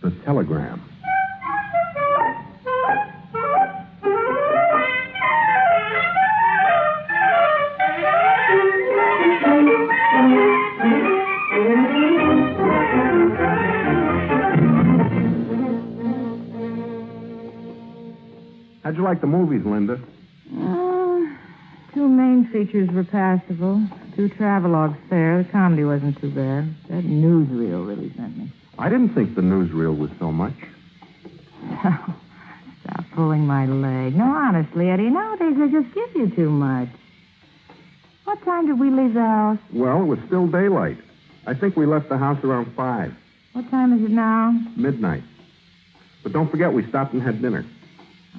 The telegram. How'd you like the movies, Linda? Two main features were passable. 2 travelogues fair. The comedy wasn't too bad. That newsreel really sent me. I didn't think the newsreel was so much. Stop pulling my leg. No, honestly, Eddie, nowadays they just give you too much. What time did we leave the house? Well, it was still daylight. I think we left the house around 5. What time is it now? Midnight. But don't forget, we stopped and had dinner.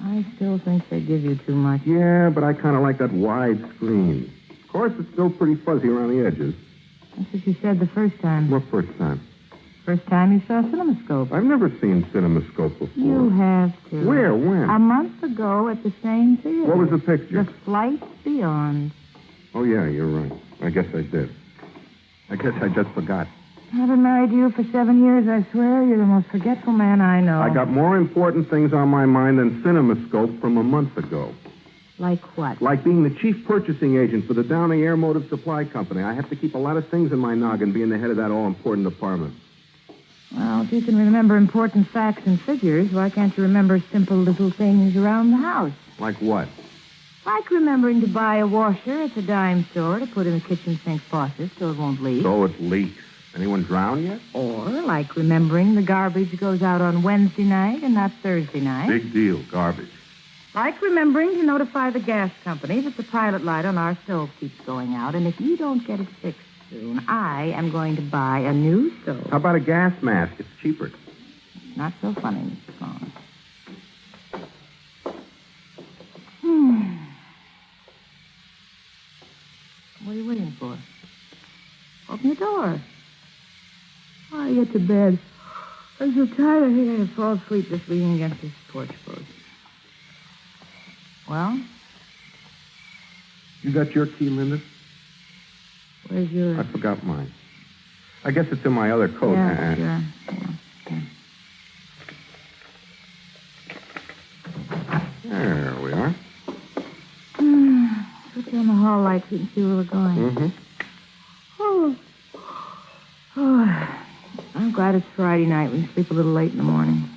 I still think they give you too much. Yeah, but I kind of like that wide screen. Of course, it's still pretty fuzzy around the edges. That's what you said the first time. What first time? First time you saw CinemaScope. I've never seen CinemaScope before. You have to. Where? When? A month ago at the same theater. What was the picture? The Flight Beyond. Oh, yeah, you're right. I guess I did. I guess I just forgot. I've been married to you for 7 years, I swear. You're the most forgetful man I know. I got more important things on my mind than CinemaScope from a month ago. Like what? Like being the chief purchasing agent for the Downey Airmotive Supply Company. I have to keep a lot of things in my noggin being the head of that all-important department. Well, if you can remember important facts and figures, why can't you remember simple little things around the house? Like what? Like remembering to buy a washer at the dime store to put in the kitchen sink faucet so it won't leak. So it leaks. Anyone drowned yet? Or like remembering the garbage goes out on Wednesday night and not Thursday night. Big deal, garbage. Like remembering to notify the gas company that the pilot light on our stove keeps going out, and if you don't get it fixed soon, I am going to buy a new stove. How about a gas mask? It's cheaper. Not so funny, Mr. Sloan. What are you waiting for? Open the door. Oh, get to bed. I'm so tired. I think I could fall asleep just leaning against this porch post. Well? You got your key, Linda? Where's yours? I forgot mine. I guess it's in my other coat. Yeah, sure. Yeah. Okay. There we are. Put down the hall light so you can see where we're going. Mm-hmm. Oh, I'm glad it's Friday night. We can sleep a little late in the morning.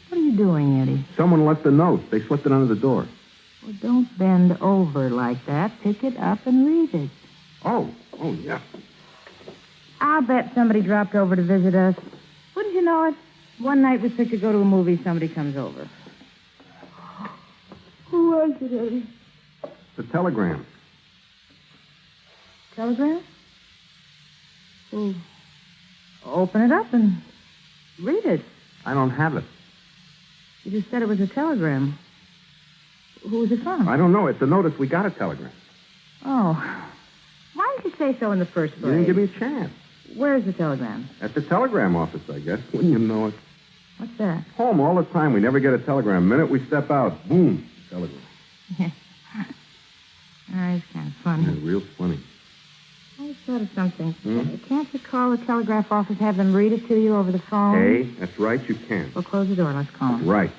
What are you doing, Eddie? Someone left a note. They slipped it under the door. Well, don't bend over like that. Pick it up and read it. Oh, yeah. I'll bet somebody dropped over to visit us. Wouldn't you know it? One night we picked to go to a movie, somebody comes over. Who was it, Eddie? The telegram. Telegram? Well, open it up and read it. I don't have it. You just said it was a telegram. Who was it from? I don't know. It's a notice we got a telegram. Oh. Why didn't you say so in the first place? You didn't give me a chance. Where's the telegram? At the telegram office, I guess. Wouldn't you know it? What's that? Home all the time. We never get a telegram. The minute we step out, boom, telegram. Yeah. It's kind of funny. Yeah, real funny. I thought of something. Can't you call the telegraph office, have them read it to you over the phone? Hey, that's right, you can. Well, close the door. Let's call them. Right.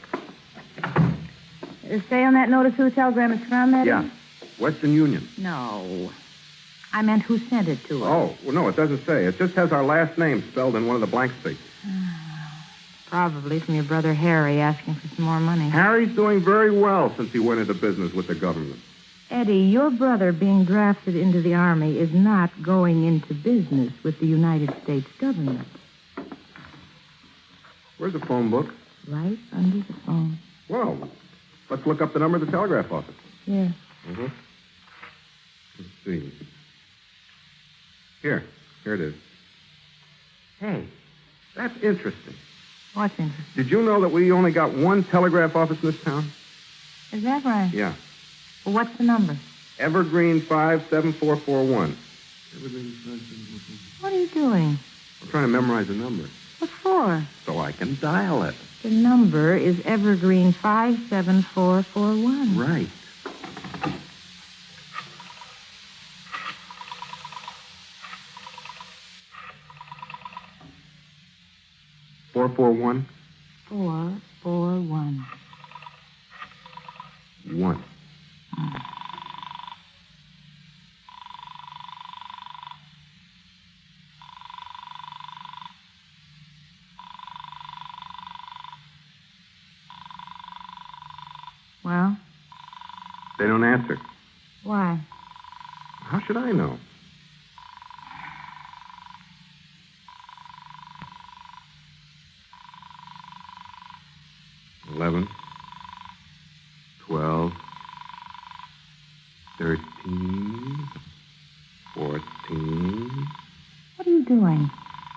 Say on that notice who the telegram is from, Eddie? Yeah. Western Union. No. I meant who sent it to us. Oh, well, no, it doesn't say. It just has our last name spelled in one of the blank spaces. Probably from your brother Harry asking for some more money. Harry's doing very well since he went into business with the government. Eddie, your brother being drafted into the Army is not going into business with the United States government. Where's the phone book? Right under the phone. Well, let's look up the number of the telegraph office. Yeah. Mm-hmm. Let's see. Here it is. Hey, that's interesting. What's interesting? Did you know that we only got one telegraph office in this town? Is that right? Yeah. Well, what's the number? Evergreen 57441. Evergreen 57441. What are you doing? I'm trying to memorize the number. What for? So I can dial it. The number is Evergreen 57441. Right. 441? 441. 1. Well? They don't answer. Why? How should I know? $11, $12, $13, $14. What are you doing?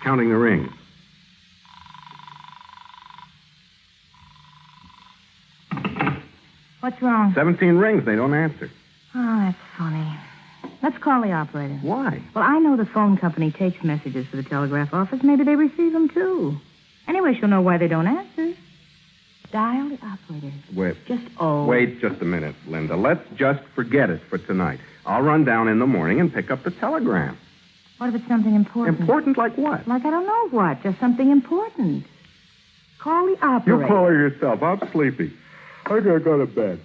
Counting the rings. What's wrong? 17 rings. They don't answer. Oh, that's funny. Let's call the operator. Why? Well, I know the phone company takes messages for the telegraph office. Maybe they receive them, too. Anyway, she'll know why they don't answer. Dial the operator. Wait just a minute, Linda. Let's just forget it for tonight. I'll run down in the morning and pick up the telegram. What if it's something important? Important like what? Like I don't know what. Just something important. Call the operator. You call her yourself. I'm sleepy. I gotta go to bed.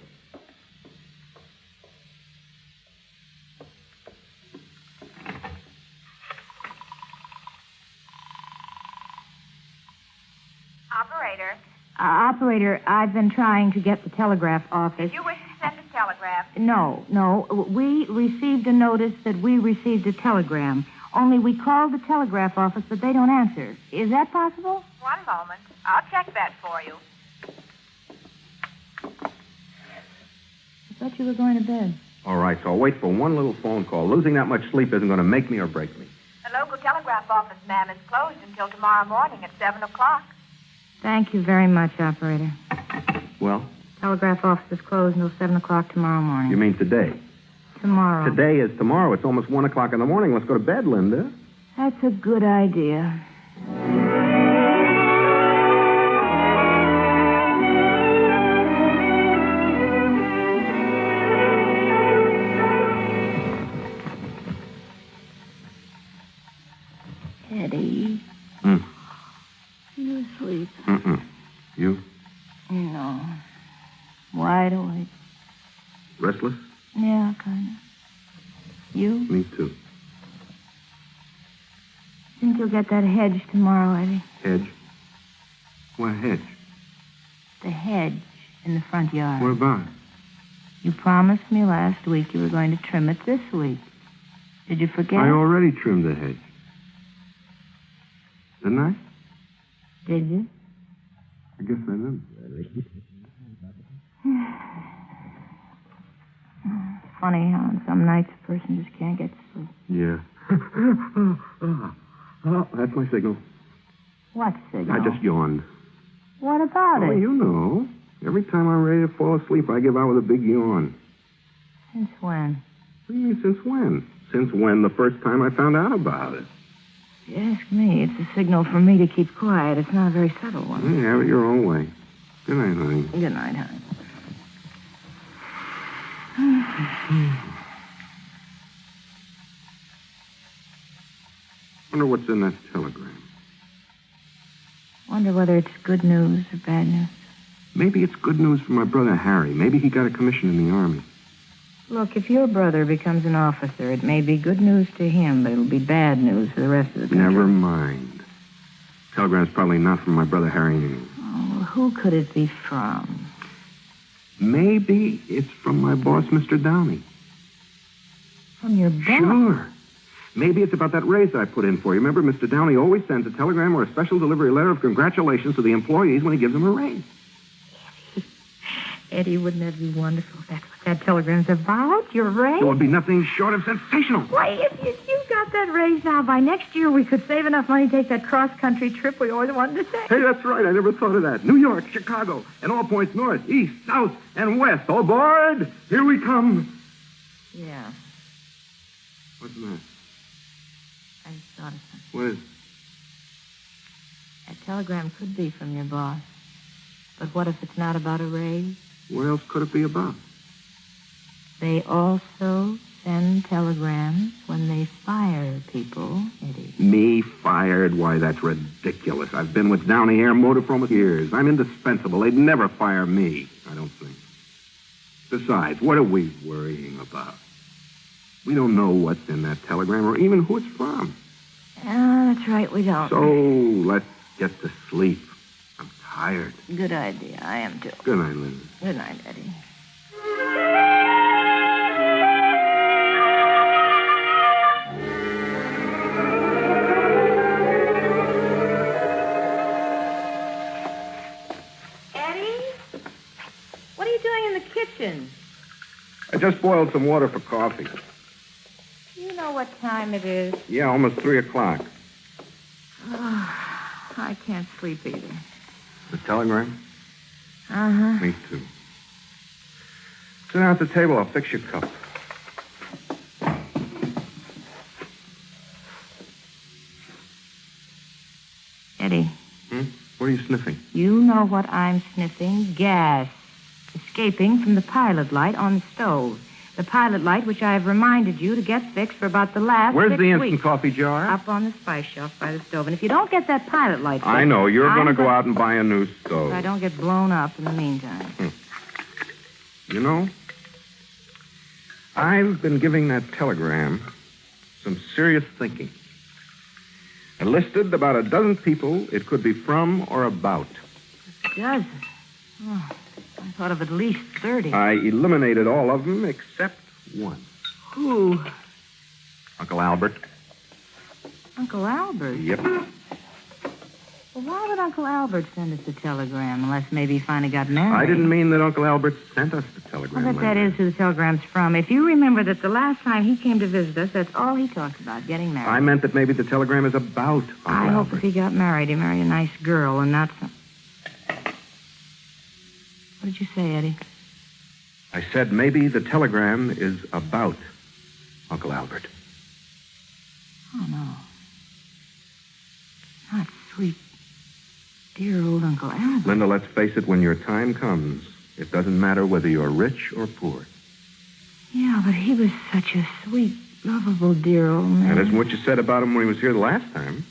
Operator. Operator, I've been trying to get the telegraph office. Did you wish to send a telegram? No. We received a notice that we received a telegram. Only we called the telegraph office, but they don't answer. Is that possible? One moment. I'll check that for you. I thought you were going to bed. All right, so I'll wait for one little phone call. Losing that much sleep isn't going to make me or break me. The local telegraph office, ma'am, is closed until tomorrow morning at 7 o'clock. Thank you very much, operator. Well? Telegraph office is closed until 7 o'clock tomorrow morning. You mean today? Tomorrow. Today is tomorrow. It's almost 1 o'clock in the morning. Let's go to bed, Linda. That's a good idea. Eddie. You asleep? You? No. Wide awake. Restless? Yeah, kind of. You? Me too. Think you'll get that hedge tomorrow, Eddie? Hedge? What hedge? The hedge in the front yard. What about it? You promised me last week you were going to trim it this week. Did you forget? I already trimmed the hedge. Didn't I? Did you? I guess I didn't. Funny how on some nights a person just can't get to sleep. Yeah. Oh, that's my signal. What signal? I just yawned. What about Oh, it? you know. Every time I'm ready to fall asleep, I give out with a big yawn. Since when? What do you mean, since when? Since when the first time I found out about it. If you ask me, it's a signal for me to keep quiet. It's not a very subtle one. Yeah, have it your own way. Good night, honey. Good night, honey. Wonder what's in that telegram. Wonder whether it's good news or bad news. Maybe it's good news for my brother Harry. Maybe he got a commission in the Army. Look, if your brother becomes an officer, it may be good news to him, but it'll be bad news for the rest of the country. Never mind. Telegram's probably not from my brother Harry anymore. Oh, well, who could it be from? Maybe it's from my boss, Mr. Downey. From your boss? Sure. Maybe it's about that raise I put in for you. Remember, Mr. Downey always sends a telegram or a special delivery letter of congratulations to the employees when he gives them a raise. Eddie, wouldn't that be wonderful? That's what that telegram's about, your raise. It would be nothing short of sensational. Why, if you got that raise now, by next year we could save enough money to take that cross-country trip we always wanted to take. Hey, that's right. I never thought of that. New York, Chicago, and all points north, east, south, and west. All aboard! Here we come. Yeah, What's the matter? I just thought of something. What is it? That telegram could be from your boss. But what if it's not about a raise? What else could it be about? They also send telegrams when they fire people, Eddie. Me fired? Why, that's ridiculous. I've been with Downey Air Motor for almost years. I'm indispensable. They'd never fire me, I don't think. Besides, what are we worrying about? We don't know what's in that telegram or even who it's from. That's right, we don't. So let's get to sleep. I'm tired. Good idea. I am, too. Good night, Linda. Good night, Eddie. Eddie? What are you doing in the kitchen? I just boiled some water for coffee. Do you know what time it is? Yeah, almost 3 o'clock. Oh, I can't sleep either. The telegram? Uh-huh. Me too. Sit down at the table. I'll fix your cup. Eddie. What are you sniffing? You know what I'm sniffing? Gas. Escaping from the pilot light on the stove. The pilot light which I have reminded you to get fixed for about the last Where's 6 the instant weeks. coffee jar? Up on the spice shelf by the stove. And if you don't get that pilot light fixed... I know. You're going to go out and buy a new stove. So I don't get blown up in the meantime. You know, I've been giving that telegram some serious thinking. I listed about a dozen people it could be from or about. A dozen? Oh, I thought of at least 30. I eliminated all of them except one. Who? Uncle Albert. Uncle Albert? Yep. Well, why would Uncle Albert send us a telegram, unless maybe he finally got married? I didn't mean that Uncle Albert sent us the telegram. Well, that is who the telegram's from. If you remember that the last time he came to visit us, that's all he talked about, getting married. I meant that maybe the telegram is about Uncle I Albert. hope if he got married, he'd marry a nice girl and not some... What did you say, Eddie? I said maybe the telegram is about Uncle Albert. Oh, no. Not sweet, dear old Uncle Albert. Linda, let's face it, when your time comes, it doesn't matter whether you're rich or poor. Yeah, but he was such a sweet, lovable, dear old man. That isn't what you said about him when he was here the last time.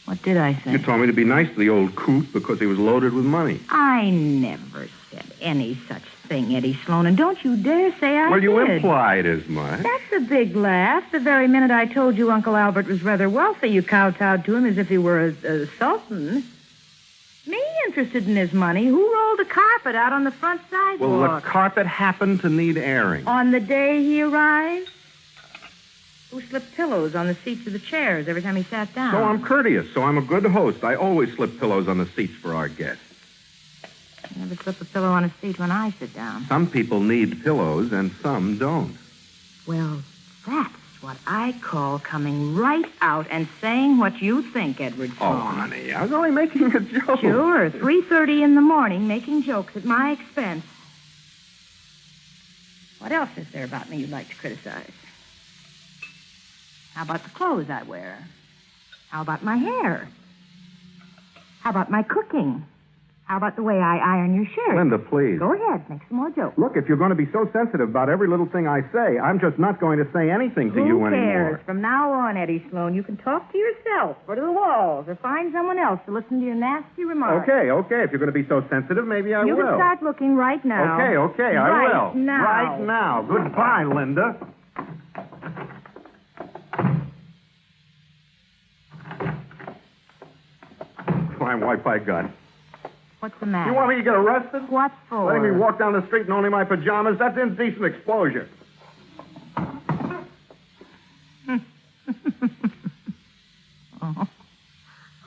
What did I say? You told me to be nice to the old coot because he was loaded with money. I never said any such thing, Eddie Sloan, and don't you dare say I did. Well, you implied as much. That's a big laugh. The very minute I told you Uncle Albert was rather wealthy, you kowtowed to him as if he were a sultan. Me interested in his money? Who rolled the carpet out on the front sidewalk? Well, the carpet happened to need airing. On the day he arrived? Who slipped pillows on the seats of the chairs every time he sat down? So I'm courteous, so I'm a good host. I always slip pillows on the seats for our guests. You never slip a pillow on a seat when I sit down. Some people need pillows and some don't. Well, that's what I call coming right out and saying what you think, Edward Sloan. Oh, honey, I was only making a joke. Sure, 3:30 in the morning, making jokes at my expense. What else is there about me you'd like to criticize? How about the clothes I wear? How about my hair? How about my cooking? How about the way I iron your shirt? Linda, please. Go ahead, make some more jokes. Look, if you're going to be so sensitive about every little thing I say, I'm just not going to say anything to you Who cares? anymore. From now on, Eddie Sloan, you can talk to yourself or to the walls or find someone else to listen to your nasty remarks. Okay. If you're going to be so sensitive, maybe I You will. can start looking right now. Okay, I Right will. now. Right now. Goodbye, Linda. Fine wipe I got. What's the matter? You want me to get arrested? What for? Letting me walk down the street in only my pajamas? That's indecent exposure.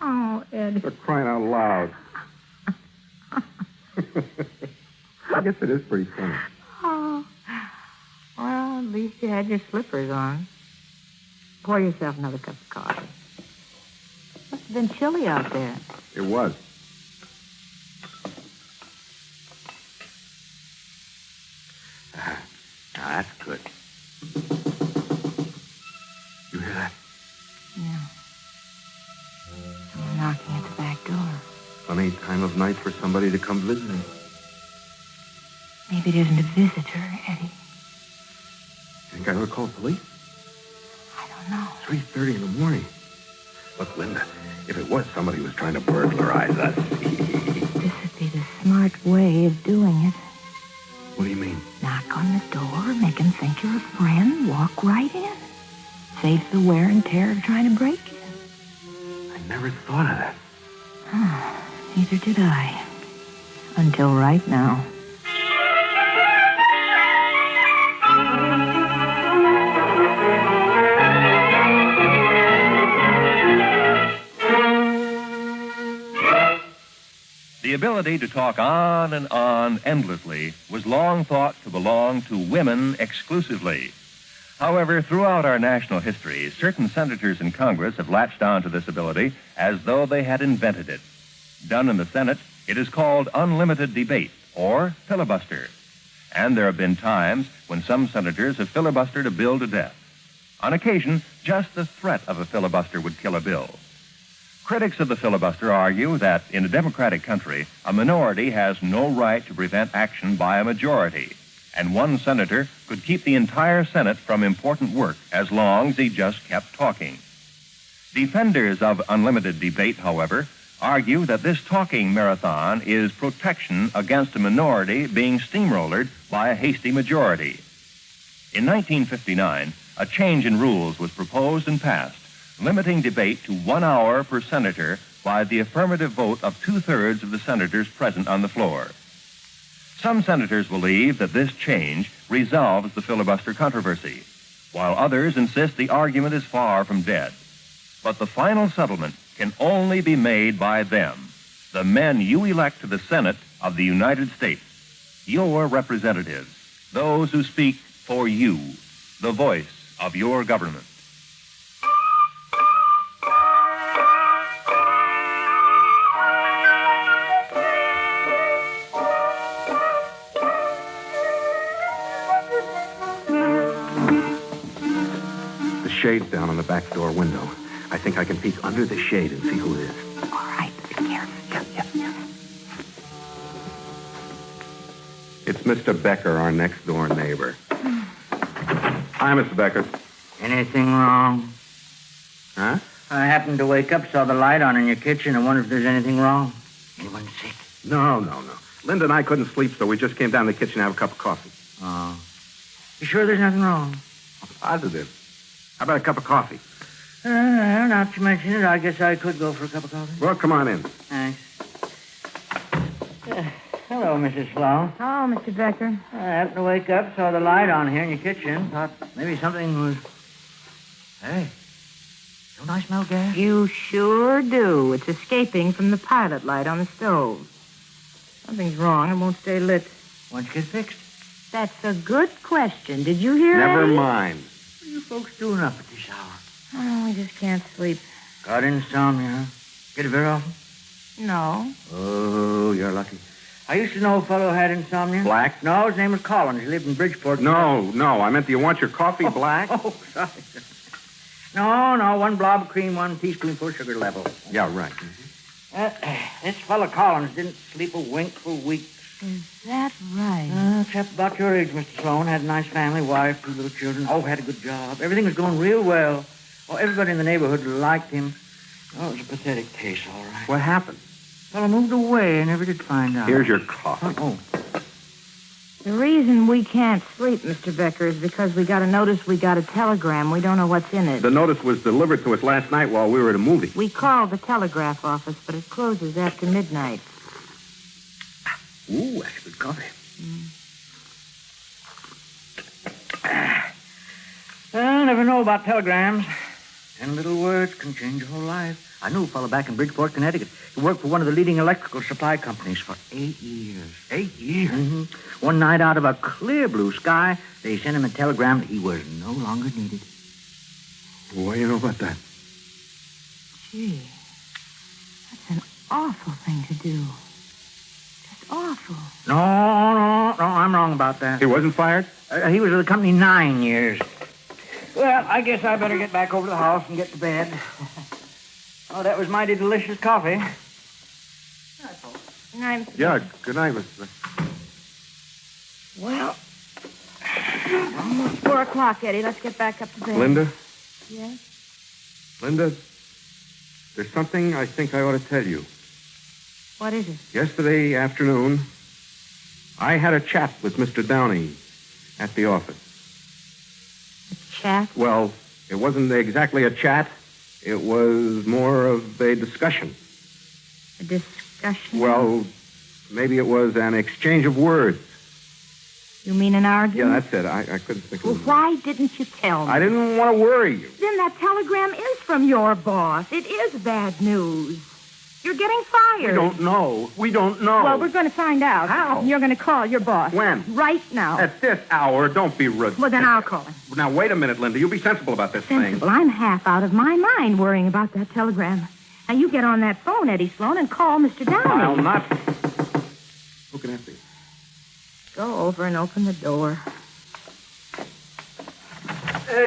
Oh, Ed. For crying out loud. I guess it is pretty funny. Oh. Well, at least you had your slippers on. Pour yourself another cup of coffee. Must have been chilly out there. It was. Now, that's good. You hear that? Yeah. Someone knocking at the back door. Funny time of night for somebody to come visiting. Maybe it isn't a visitor, Eddie. Think think I ought to call police? I don't know. 3:30 in the morning. Look, Linda, if it was somebody who was trying to burglarize us... This would be the smart way of doing it. What do you mean? Knock on the door, make him think you're a friend, walk right in. Saves the wear and tear of trying to break in. I never thought of that. Neither did I. Until right now. The ability to talk on and on endlessly was long thought to belong to women exclusively. However, throughout our national history, certain senators in Congress have latched on to this ability as though they had invented it. Done in the Senate, it is called unlimited debate, or filibuster. And there have been times when some senators have filibustered a bill to death. On occasion, just the threat of a filibuster would kill a bill. Critics of the filibuster argue that in a democratic country, a minority has no right to prevent action by a majority, and one senator could keep the entire Senate from important work as long as he just kept talking. Defenders of unlimited debate, however, argue that this talking marathon is protection against a minority being steamrollered by a hasty majority. In 1959, a change in rules was proposed and passed, limiting debate to 1 hour per senator by the affirmative vote of 2/3 of the senators present on the floor. Some senators believe that this change resolves the filibuster controversy, while others insist the argument is far from dead. But the final settlement can only be made by them, the men you elect to the Senate of the United States, your representatives, those who speak for you, the voice of your government. The shade's down on the back door window. I think I can peek under the shade and see who it is. All right, be careful. Yep. It's Mr. Becker, our next-door neighbor. Hi, Mr. Becker. Anything wrong? Huh? I happened to wake up, saw the light on in your kitchen, and wonder if there's anything wrong. Anyone sick? No. Linda and I couldn't sleep, so we just came down to the kitchen to have a cup of coffee. Oh. You sure there's nothing wrong? Positive. How about a cup of coffee? Now that you mention it, I guess I could go for a cup of coffee. Well, come on in. Thanks. Hello, Mrs. Sloan. Oh, Mr. Becker. I happened to wake up, saw the light on here in your kitchen. Thought maybe something was... Hey, don't I smell gas? You sure do. It's escaping from the pilot light on the stove. Something's wrong. It won't stay lit. Why don't you get fixed? That's a good question. Did you hear Never Eddie? mind. What are you folks doing up at this hour? Oh, we just can't sleep. Got insomnia, huh? Get it very often? No. Oh, you're lucky. I used to know a fellow who had insomnia. Black? No, his name was Collins. He lived in Bridgeport. No. I meant, do you want your coffee black? Oh, sorry. No, 1 blob of cream, 1 teaspoonful sugar level. Yeah, right. This fellow Collins didn't sleep a wink for weeks. Is that right? Chap about your age, Mr. Sloan. Had a nice family, wife, 2 little children. Oh, had a good job. Everything was going real well. Oh, everybody in the neighborhood liked him. Oh, it was a pathetic case, all right. What happened? Fellow moved away. I never did find out. Here's your coffee. Oh. The reason we can't sleep, Mr. Becker, is because we got a notice we got a telegram. We don't know what's in it. The notice was delivered to us last night while we were at a movie. We called the telegraph office, but it closes after midnight. Ooh, that's good coffee. Well, never know about telegrams. 10 little words can change your whole life. I knew a fellow back in Bridgeport, Connecticut. He worked for one of the leading electrical supply companies for 8 years. 8 years? Mm-hmm. One night out of a clear blue sky, they sent him a telegram that he was no longer needed. What do you know about that? Gee, that's an awful thing to do. Just awful. No, I'm wrong about that. He wasn't fired? He was with the company 9 years. Well, I guess I better get back over to the house and get to bed. Oh, that was mighty delicious coffee. Good night, Mr. Yeah, Becker. good night, Mr. Well, Almost 4 o'clock, Eddie. Let's get back up to bed. Linda? Yes? Linda, there's something I think I ought to tell you. What is it? Yesterday afternoon, I had a chat with Mr. Downey at the office. A chat? Well, it wasn't exactly a chat. It was more of a discussion. A discussion? Well, maybe it was an exchange of words. You mean an argument? Yeah, that's it. I couldn't think Well, of it. why didn't you tell me? I didn't want to worry you. Then that telegram is from your boss. It is bad news. You're getting fired. We don't know. Well, we're going to find out. How? You're going to call your boss. When? Right now. At this hour, don't be rude. Well, then I'll call him. Now, wait a minute, Linda. You be sensible about this Sensible. thing. I'm half out of my mind worrying about that telegram. Now, you get on that phone, Eddie Sloan, and call Mr. Downey. I'll not. Who can that be? Go over and open the door.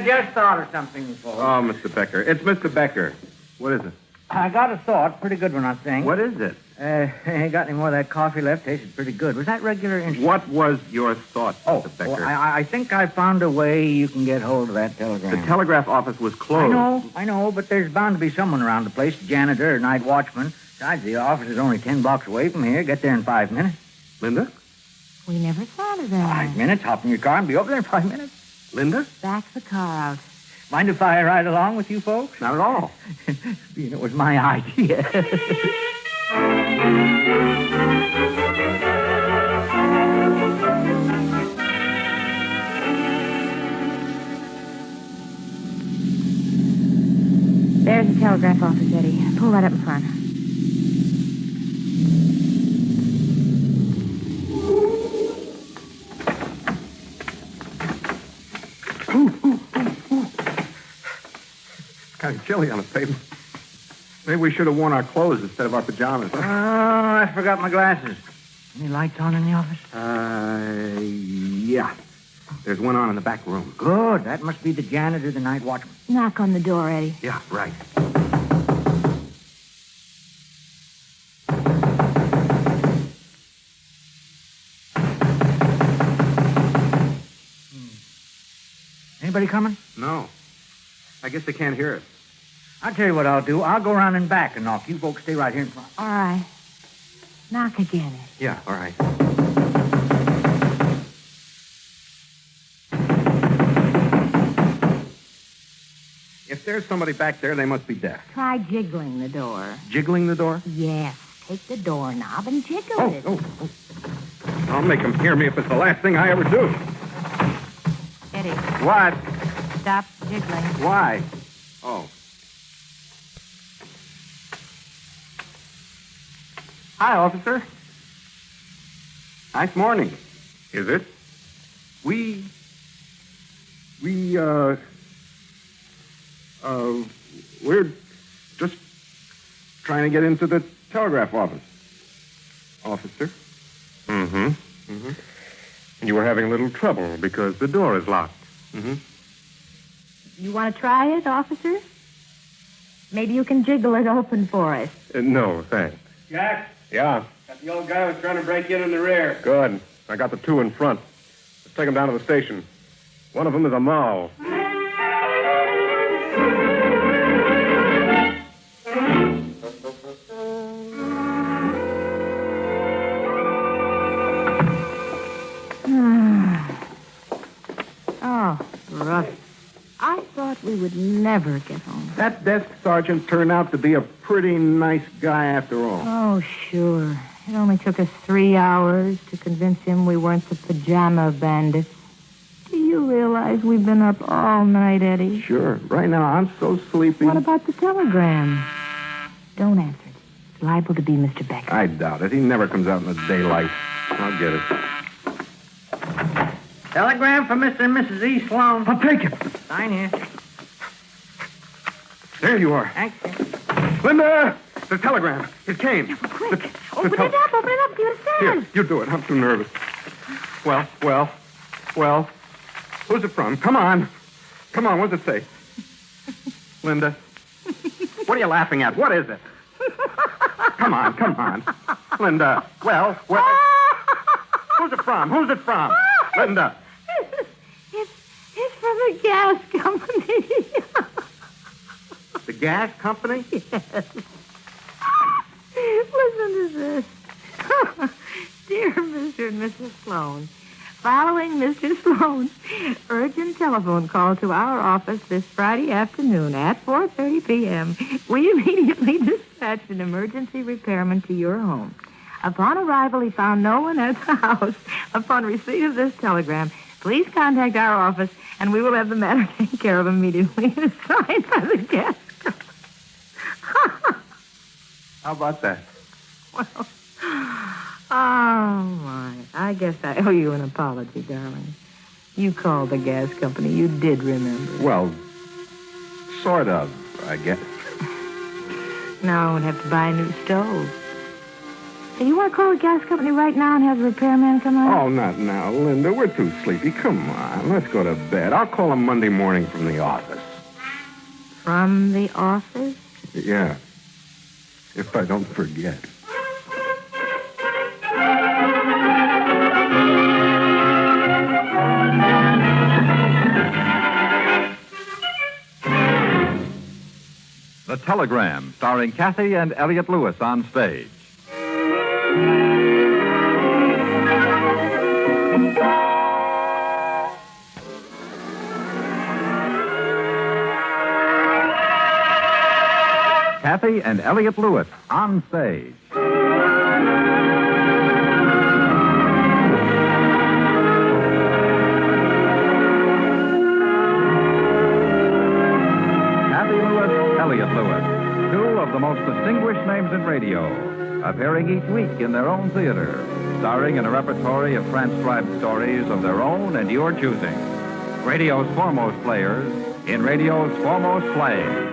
Just thought of something, folks. Oh, Mr. Becker. It's Mr. Becker. What is it? I got a thought. Pretty good one, I think. What is it? Ain't got any more of that coffee left. Tasted pretty good. Was that regular instant? What was your thought, Mr. Becker? Well, I think I found a way you can get hold of that telegram. The telegraph office was closed. I know, but there's bound to be someone around the place, janitor or night watchman. Besides, the office is only 10 blocks away from here. Get there in 5 minutes. Linda? We never thought of that. 5 minutes? Hop in your car and be over there in 5 minutes. Linda? Back the car out. Mind if I ride along with you folks? Not at all. Being it was my idea. There's the telegraph office, Eddie. Pull that up in front. It's kind of chilly on the pavement. Maybe we should have worn our clothes instead of our pajamas. Oh, I forgot my glasses. Any lights on in the office? Yeah. There's one on in the back room. Good. That must be the janitor, the night watchman. Knock on the door, Eddie. Yeah, right. Anybody coming? No. I guess they can't hear us. I'll tell you what I'll do. I'll go around and back and knock. You folks stay right here in front. All right. Knock again, Eddie. Yeah, all right. If there's somebody back there, they must be deaf. Try jiggling the door. Jiggling the door? Yes. Take the doorknob and jiggle it. Oh. I'll make them hear me if it's the last thing I ever do. Eddie, What? stop jiggling. Why? Oh. Hi, officer. Nice morning. Is it? We're just trying to get into the telegraph office. Officer? Mm-hmm. You were having a little trouble because the door is locked. Mm-hmm. You want to try it, officer? Maybe you can jiggle it open for us. No, thanks. Jack, Yeah, got the old guy who was trying to break in the rear. good. I got the two in front. Let's take them down to the station. One of them is a Mao. Oh, rough. I thought we would never get home. That desk sergeant turned out to be a pretty nice guy after all. Oh, sure. It only took us 3 hours to convince him we weren't the pajama bandits. Do you realize we've been up all night, Eddie? Sure. Right now, I'm so sleepy. What about the telegram? Don't answer it. It's liable to be Mr. Becker. I doubt it. He never comes out in the daylight. I'll get it. Telegram for Mr. and Mrs. E. Sloan. I'll take it. Sign here. There you are. Thank you. Linda! The telegram. It came. Quick. Open it up. See what it Here, says. you do it. I'm too nervous. Well. Who's it from? Come on. What's it say? Linda. What are you laughing at? What is it? Come on. Linda. Well. Who's it from? Linda. The gas company. The gas company? Yes. Listen to this. Dear Mr. and Mrs. Sloan, following Mr. Sloan's urgent telephone call to our office this Friday afternoon at 4:30 p.m., we immediately dispatched an emergency repairman to your home. Upon arrival, he found no one at the house. Upon receipt of this telegram, please contact our office, and we will have the matter taken care of immediately. It's signed by the gas company. How about that? Well, oh, my. I guess I owe you an apology, darling. You called the gas company. You did remember. Well, sort of, I guess. Now I won't have to buy a new stove. Do you want to call the gas company right now and have the repairman come out? Oh, not now, Linda. We're too sleepy. Come on, let's go to bed. I'll call him Monday morning from the office. From the office? Yeah. If I don't forget. The Telegram, starring Cathy and Elliott Lewis on stage. Cathy and Elliott Lewis on stage. Cathy Lewis, Elliott Lewis, two of the most distinguished names in radio, appearing each week in their own theater, starring in a repertory of transcribed stories of their own and your choosing. Radio's foremost players in radio's foremost play.